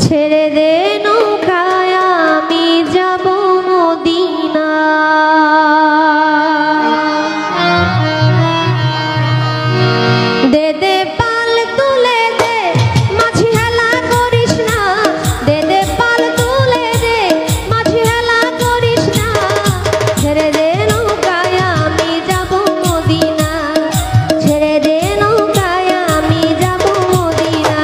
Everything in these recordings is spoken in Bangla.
ছেড়ে দে নৌকায় আমি যাব মদিনা। দে দে পাল তুলে দে মাঝি হেলা করিস না, দে দে পাল তুলে দে মাঝি হেলা করিস না। ছেড়ে দে নৌকায় আমি যাব মদিনা, ছেড়ে দে নৌকায় আমি যাব মদিনা।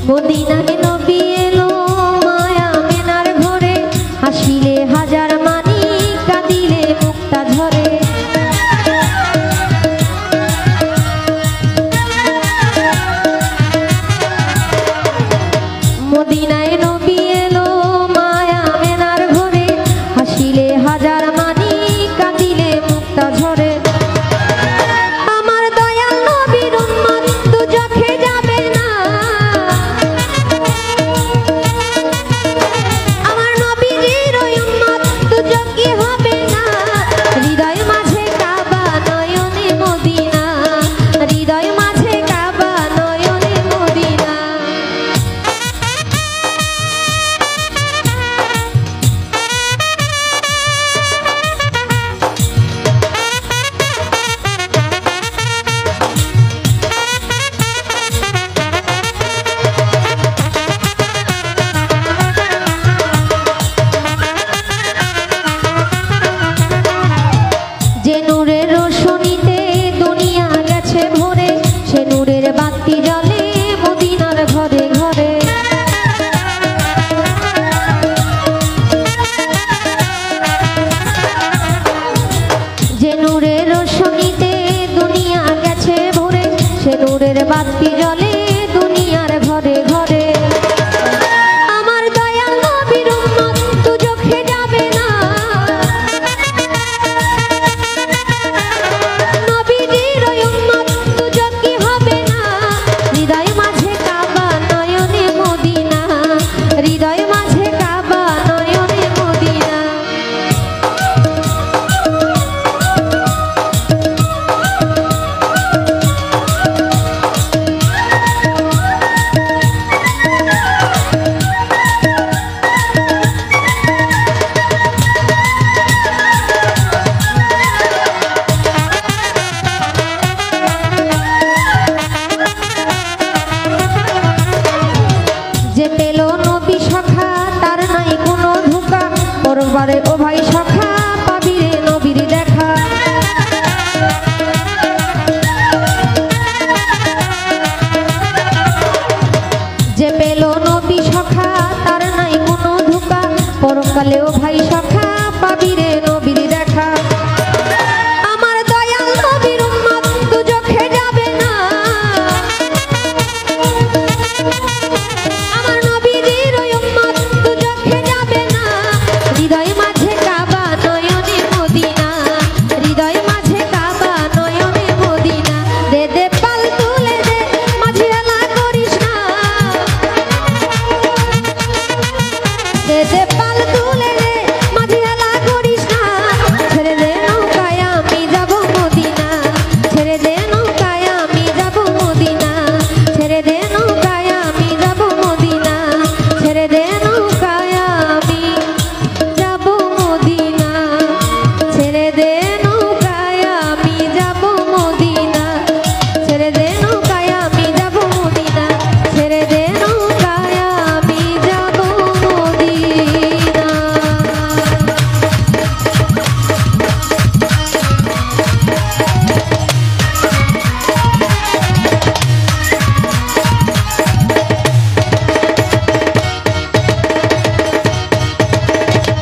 মদিনায় নবী এলো মায়া মেনার ঘরে, হাসিলে হাজার মানি কাঁদিলে মুক্তা ঝরে। মদিনায় নবী এলো মায়া মেনার ঘরে, হাসিলে হাজার মানি কাঁদিলে মুক্তা ঝরে। আমার দয়াল নবীর উম্মত দুজখে যাবে না, আমার নবীজির উম্মত দুজখে হবে না। হৃদয় মাঝে কাবা নয়নে মদিনা, হৃদয় মাঝে কাবা নয়নে মদিনা। যে নূরের রোশনীতে দুনিয়া গেছে ভরে, সে নূরের বাতি জ্বলে মদিনার ঘরে ঘরে। যে নূরের রোশনীতে দুনিয়া গেছে ভরে, সে নূরের বাতি